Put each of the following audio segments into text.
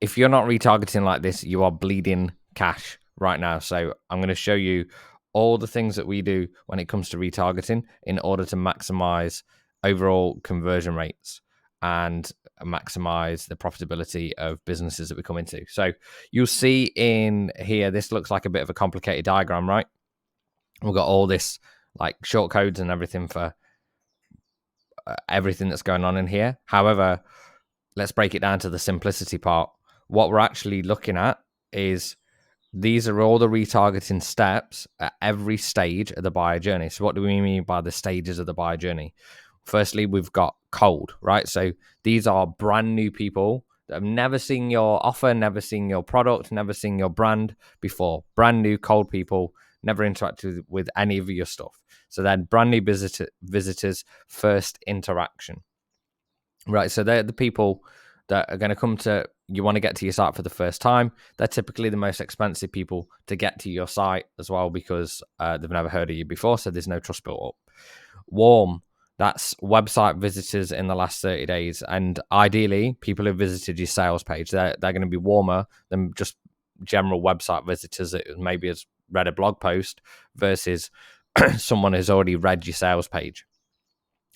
if you're not retargeting like this, you are bleeding cash right now. So I'm going to show you all the things that we do when it comes to retargeting in order to maximize overall conversion rates and maximize the profitability of businesses that we come into. So you'll see in here, this looks like a bit of a complicated diagram, right? We've got all this like short codes and everything for everything that's going on in here. However, let's break it down to the simplicity part. What we're actually looking at is these are all the retargeting steps at every stage of the buyer journey. So what do we mean by the stages of the buyer journey? Firstly, we've got cold, right? So these are brand new people that have never seen your offer, never seen your product, never seen your brand before. Brand new cold people, never interacted with any of your stuff. So then brand new visitors, first interaction, right? So they're the people that are going to come to, you want to get to your site for the first time. They're typically the most expensive people to get to your site as well, because they've never heard of you before, so there's no trust built up. Warm, that's website visitors in the last 30 days. And ideally, people who visited your sales page, they're going to be warmer than just general website visitors that maybe has read a blog post versus someone who's already read your sales page.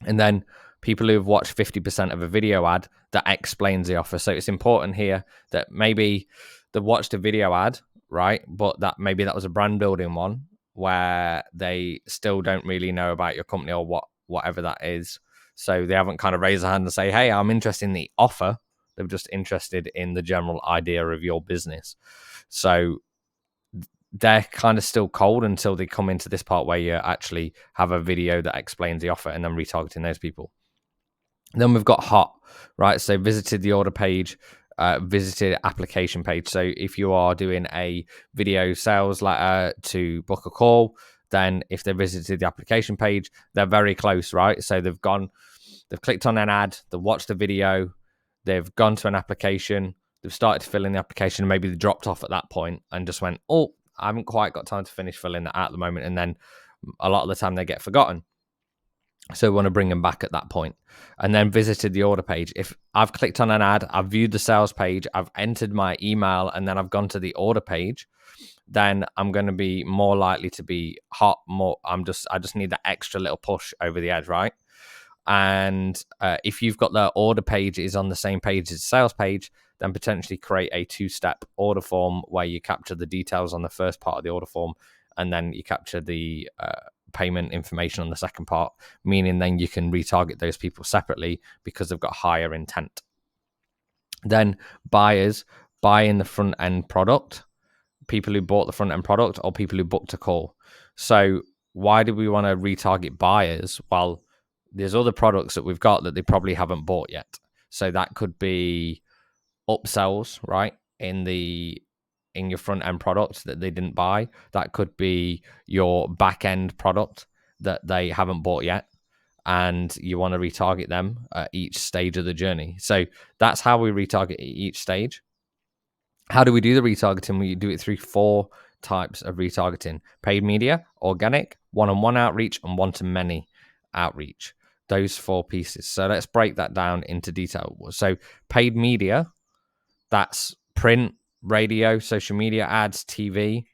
And then people who've watched 50% of a video ad that explains the offer. So it's important here that maybe they watched a video ad, right? But that maybe that was a brand building one where they still don't really know about your company or whatever that is. So they haven't kind of raised their hand and say, hey, I'm interested in the offer. They're just interested in the general idea of your business. So they're kind of still cold until they come into this part where you actually have a video that explains the offer and then retargeting those people. Then we've got hot, right? So visited the order page, visited application page. So if you are doing a video sales letter to book a call, then if they visited the application page, they're very close, right? So they've clicked on an ad, they've watched the video, they've gone to an application, they've started to fill in the application, and maybe they dropped off at that point and just went, oh, I haven't quite got time to finish filling that out at the moment. And then a lot of the time they get forgotten. So we want to bring them back at that point. And then visited the order page. If I've clicked on an ad, I've viewed the sales page, I've entered my email, and then I've gone to the order page, then I'm going to be more likely to be hot. I just need that extra little push over the edge, right? And if you've got the order page is on the same page as the sales page, then potentially create a 2-step order form where you capture the details on the first part of the order form, and then you capture the payment information on the second part, meaning then you can retarget those people separately because they've got higher intent. Then buyers buy in the front end product, people who bought the front end product or people who booked a call. So why do we want to retarget buyers? Well, there's other products that we've got that they probably haven't bought yet. So that could be upsells, right? In your front end product that they didn't buy. That could be your back end product that they haven't bought yet, and you want to retarget them at each stage of the journey. So that's how we retarget each stage. How do we do the retargeting? We do it through 4 types of retargeting: paid media, organic, one-on-one outreach, and one-to-many outreach. Those 4 pieces. So let's break that down into detail. So paid media, that's print, radio, social media ads, TV,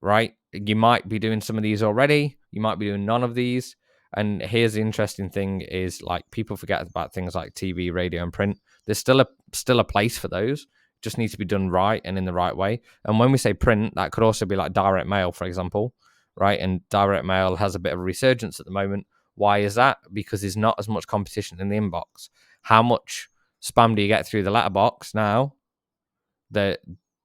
right? You might be doing some of these already. You might be doing none of these. And here's the interesting thing is, like, people forget about things like TV, radio, and print. There's still a place for those. Just needs to be done right and in the right way. And when we say print, that could also be like direct mail, for example, right? And direct mail has a bit of a resurgence at the moment. Why is that? Because there's not as much competition in the inbox. How much spam do you get through the letterbox now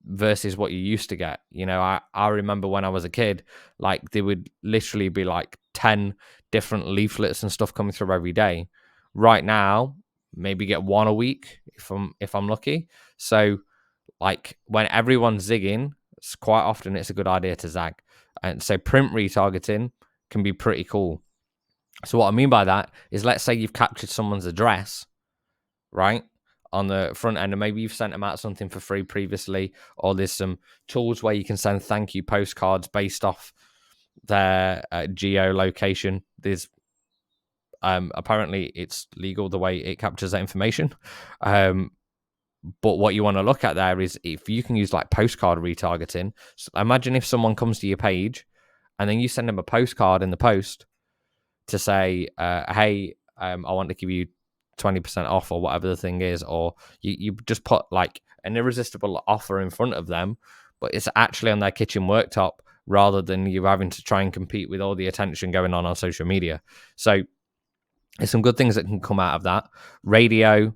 versus what you used to get? You know, I remember when I was a kid, like there would literally be like 10 different leaflets and stuff coming through every day. Right now, maybe get 1 a week if I'm lucky. So like when everyone's zigging, it's quite often it's a good idea to zag. And so print retargeting can be pretty cool. So what I mean by that is, let's say you've captured someone's address, right, on the front end, and maybe you've sent them out something for free previously, or there's some tools where you can send thank you postcards based off their geolocation. There's apparently it's legal the way it captures that information, But what you want to look at there is if you can use like postcard retargeting. So imagine if someone comes to your page and then you send them a postcard in the post to say, hey, I want to give you 20% off or whatever the thing is, or you just put like an irresistible offer in front of them, but it's actually on their kitchen worktop rather than you having to try and compete with all the attention going on social media. So there's some good things that can come out of that. Radio,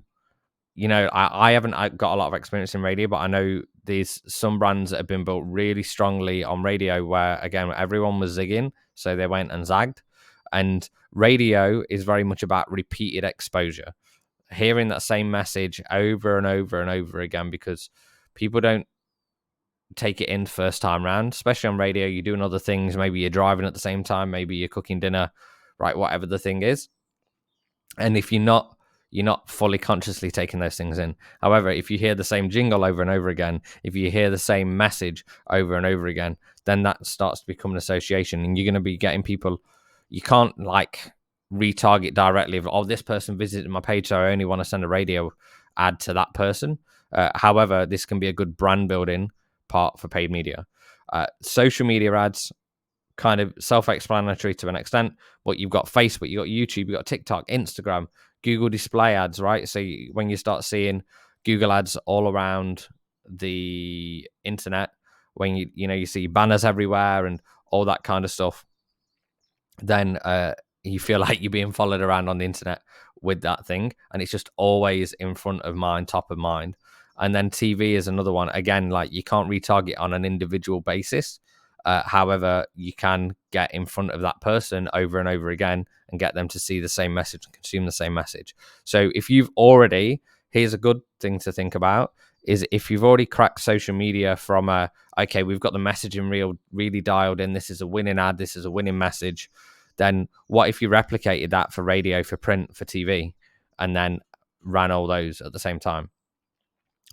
I haven't got a lot of experience in radio, but I know there's some brands that have been built really strongly on radio where, again, everyone was zigging, so they went and zagged. And radio is very much about repeated exposure, hearing that same message over and over and over again, because people don't take it in first time round, especially on radio. You're doing other things. Maybe you're driving at the same time. Maybe you're cooking dinner, right? Whatever the thing is. And if you're not fully consciously taking those things in. However, if you hear the same jingle over and over again, if you hear the same message over and over again, then that starts to become an association, and you're going to be getting people. You can't like retarget directly of, oh, this person visited my page, so I only want to send a radio ad to that person. However, this can be a good brand building part for paid media. Social media ads, kind of self-explanatory to an extent, but you've got Facebook, you've got YouTube, you've got TikTok, Instagram, Google display ads, right? So when you start seeing Google ads all around the internet, when you see banners everywhere and all that kind of stuff, then you feel like you're being followed around on the internet with that thing, and it's just always in front of mind, top of mind. And then TV is another one. Again, like you can't retarget on an individual basis. However, you can get in front of that person over and over again and get them to see the same message and consume the same message. So if you've already, here's a good thing to think about, is if you've already cracked social media from okay, we've got the messaging really dialed in, this is a winning ad, this is a winning message, then what if you replicated that for radio, for print, for TV, and then ran all those at the same time?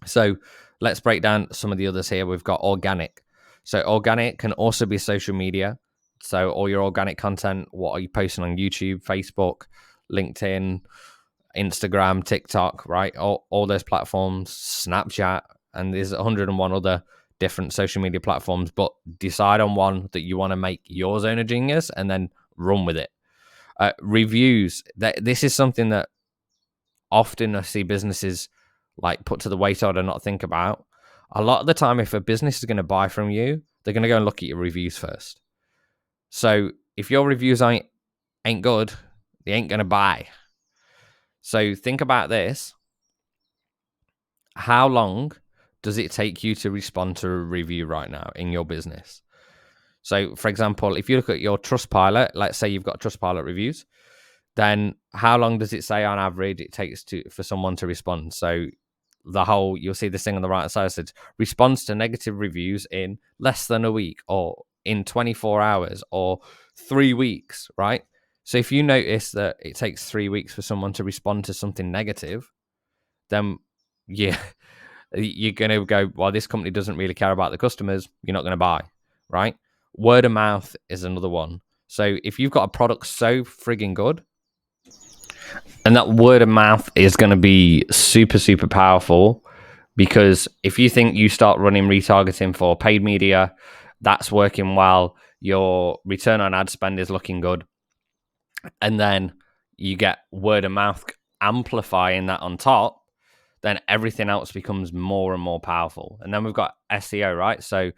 So let's break down some of the others here. We've got organic. So organic can also be social media. So all your organic content, what are you posting on YouTube, Facebook, LinkedIn, Instagram, TikTok, right? All those platforms, Snapchat, and there's 101 other different social media platforms, but decide on one that you want to make your zone of genius and then run with it. Reviews. This is something that often I see businesses like put to the wayside and not think about. A lot of the time, if a business is going to buy from you, they're going to go and look at your reviews first. So if your reviews ain't good, they ain't going to buy. So think about this. How long does it take you to respond to a review right now in your business? So, for example, if you look at your Trustpilot, let's say you've got Trustpilot reviews, then how long does it say on average it takes for someone to respond? So you'll see this thing on the right side says responds to negative reviews in less than a week, or in 24 hours, or 3 weeks, right? So if you notice that it takes 3 weeks for someone to respond to something negative, then yeah, you're going to go, well, this company doesn't really care about the customers. You're not going to buy, right? Word of mouth is another one. So if you've got a product so frigging good, and that word of mouth is going to be super, super powerful, because if you think you start running retargeting for paid media, that's working well, your return on ad spend is looking good, and then you get word of mouth amplifying that on top, then everything else becomes more and more powerful. And then we've got SEO, right? So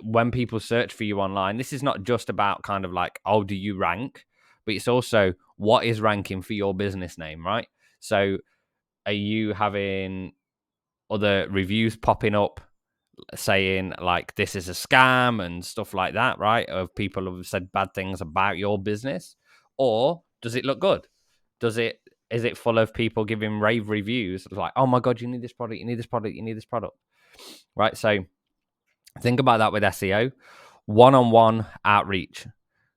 when people search for you online, this is not just about kind of like, oh, do you rank? But it's also what is ranking for your business name, right? So are you having other reviews popping up saying like this is a scam and stuff like that, right? Of people who have said bad things about your business? Or does it look good? Is it full of people giving rave reviews like, oh my God, you need this product, you need this product, you need this product, right? So think about that with SEO. One-on-one outreach.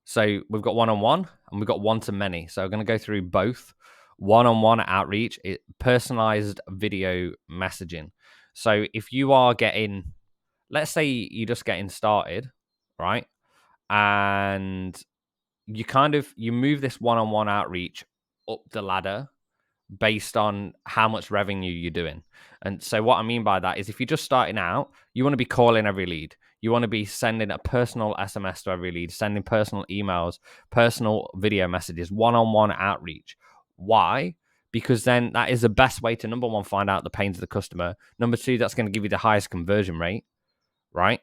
So we've got one-on-one and we've got one-to-many. So I'm going to go through both. One-on-one outreach, personalized video messaging. So if you are getting, let's say you're just getting started, right? And you move this one-on-one outreach up the ladder, based on how much revenue you're doing. And so what I mean by that is if you're just starting out, you want to be calling every lead. You want to be sending a personal SMS to every lead, sending personal emails, personal video messages, one-on-one outreach. Why? Because then that is the best way to, number one, find out the pains of the customer. Number two, that's going to give you the highest conversion rate, right?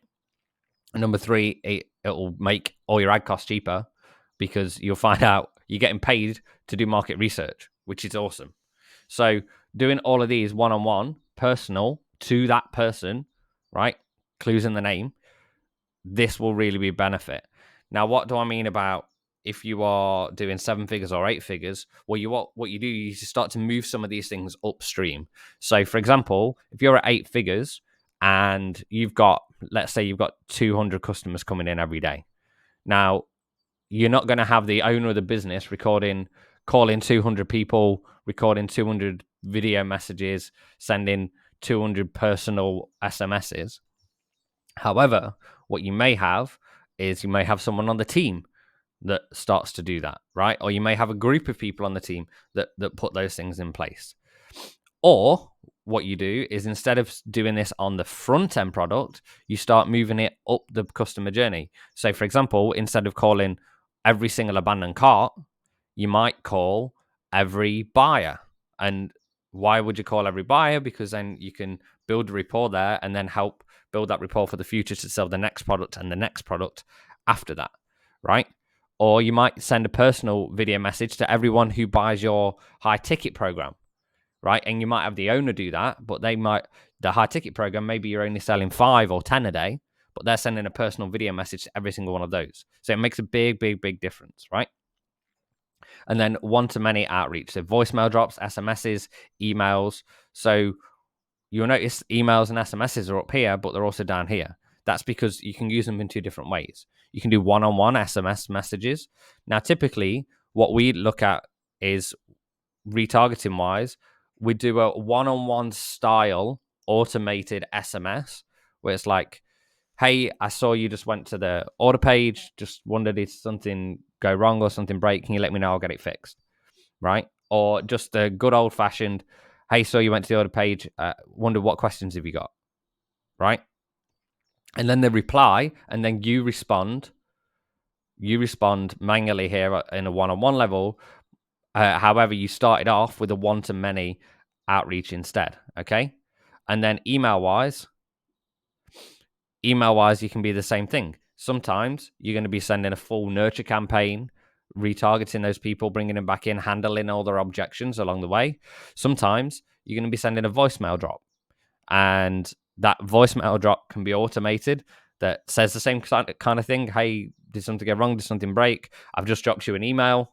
And number three, it'll make all your ad costs cheaper because you'll find out you're getting paid to do market research, which is awesome. So doing all of these one-on-one, personal to that person, right? Clues in the name. This will really be a benefit. Now, what do I mean about if you are doing 7 figures or 8 figures? Well, what you do is you start to move some of these things upstream. So, for example, if you're at 8 figures and you've got, let's say, you've got 200 customers coming in every day. Now, you're not going to have the owner of the business calling 200 people, recording 200 video messages, sending 200 personal SMSs. However, what you may have is you may have someone on the team that starts to do that, right? Or you may have a group of people on the team that put those things in place. Or what you do is instead of doing this on the front end product, you start moving it up the customer journey. So, for example, instead of calling every single abandoned cart, you might call every buyer. And why would you call every buyer? Because then you can build a rapport there and then help build that rapport for the future to sell the next product and the next product after that, right? Or you might send a personal video message to everyone who buys your high ticket program, right? And you might have the owner do that, but the high ticket program, maybe you're only selling 5 or 10 a day, but they're sending a personal video message to every single one of those. So it makes a big, big, big difference, right? And then one-to-many outreach. So voicemail drops, SMSs, emails. So you'll notice emails and SMSs are up here, but they're also down here. That's because you can use them in 2 different ways. You can do one-on-one SMS messages. Now, typically, what we look at is retargeting-wise, we do a one-on-one style automated SMS where it's like, hey, I saw you just went to the order page, just wondered if something go wrong or something break. Can you let me know? I'll get it fixed, right? Or just a good old-fashioned, hey, so you went to the order page, wonder what questions have you got, right? And then they reply, and then you respond manually here in a one-on-one level. However, you started off with a one-to-many outreach instead, okay? And then email-wise, you can be the same thing. Sometimes you're going to be sending a full nurture campaign, retargeting those people, bringing them back in, handling all their objections along the way. Sometimes you're going to be sending a voicemail drop, and that voicemail drop can be automated that says the same kind of thing. Hey, did something go wrong? Did something break? I've just dropped you an email,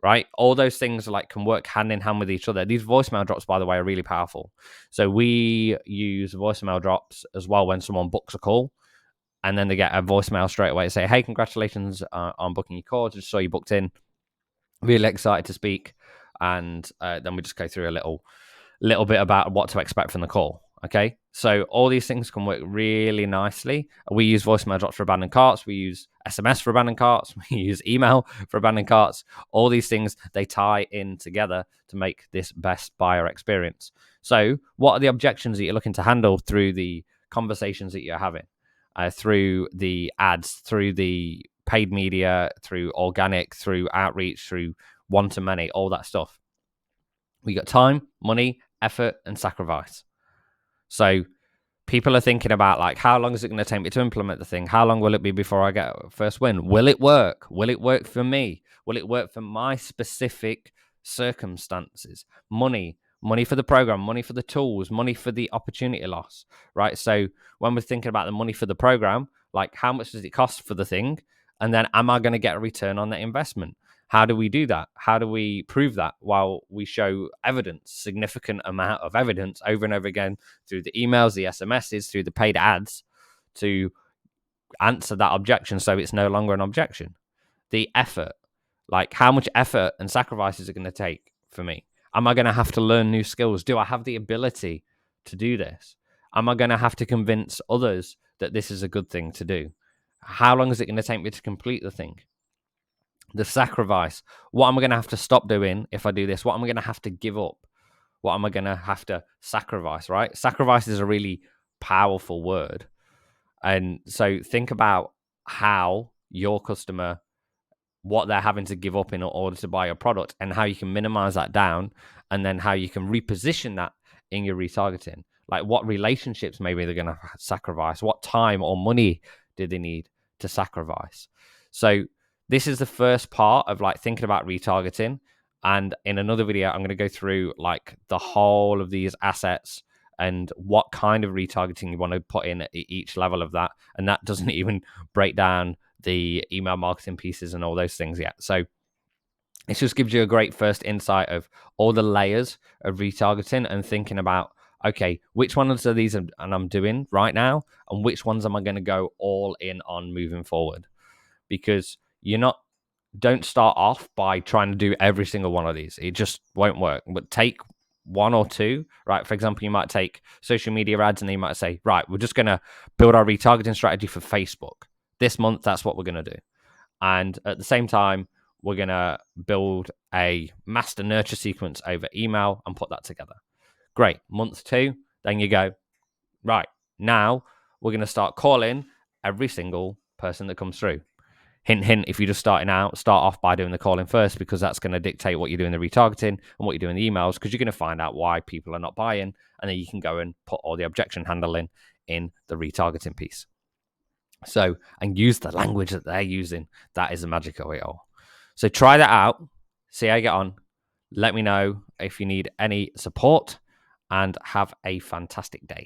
right? All those things can work hand in hand with each other. These voicemail drops, by the way, are really powerful. So we use voicemail drops as well when someone books a call, and then they get a voicemail straight away. Say, hey, congratulations on booking your call. Just saw you booked in. Really excited to speak. And then we just go through a little bit about what to expect from the call. Okay, so all these things can work really nicely. We use voicemail drops for abandoned carts. We use SMS for abandoned carts. We use email for abandoned carts. All these things, they tie in together to make this best buyer experience. So what are the objections that you're looking to handle through the conversations that you're having, through the ads, through the paid media, through organic, through outreach, through one-to-many, all that stuff? We got time, money, effort, and sacrifice. So people are thinking about how long is it going to take me to implement the thing? How long will it be before I get a first win? Will it work? Will it work for me? Will it work for my specific circumstances? Money for the program, money for the tools, money for the opportunity loss, right? So when we're thinking about the money for the program, how much does it cost for the thing? And then am I going to get a return on that investment? How do we do that? How do we prove that? While we show evidence, significant amount of evidence over and over again through the emails, the SMSs, through the paid ads to answer that objection so it's no longer an objection. The effort, how much effort and sacrifice is it going to take for me? Am I going to have to learn new skills? Do I have the ability to do this? Am I going to have to convince others that this is a good thing to do? How long is it going to take me to complete the thing? The sacrifice. What am I going to have to stop doing if I do this? What am I going to have to give up? What am I going to have to sacrifice, right? Sacrifice is a really powerful word. And so think about how your customer, what they're having to give up in order to buy your product, and how you can minimize that down, and then how you can reposition that in your retargeting. Like what relationships maybe they're going to sacrifice, what time or money do they need to sacrifice. So this is the first part of like thinking about retargeting. And in another video, I'm going to go through like the whole of these assets and what kind of retargeting you want to put in at each level of that. And that doesn't even break down the email marketing pieces and all those things yet. So it just gives you a great first insight of all the layers of retargeting and thinking about, okay, which ones are these and I'm doing right now, and which ones am I going to go all in on moving forward? Because don't start off by trying to do every single one of these. It just won't work. But take one or two, right? For example, you might take social media ads and then you might say, right, we're just going to build our retargeting strategy for Facebook. This month, that's what we're going to do. And at the same time, we're going to build a master nurture sequence over email and put that together. Great. Month 2, then you go, right, now we're going to start calling every single person that comes through. Hint, hint, if you're just starting out, start off by doing the calling first, because that's going to dictate what you do in the retargeting and what you do in the emails, because you're going to find out why people are not buying, and then you can go and put all the objection handling in the retargeting piece. So, and use the language that they're using. That is the magic of it all. So try that out, see how you get on. Let me know if you need any support, and have a fantastic day.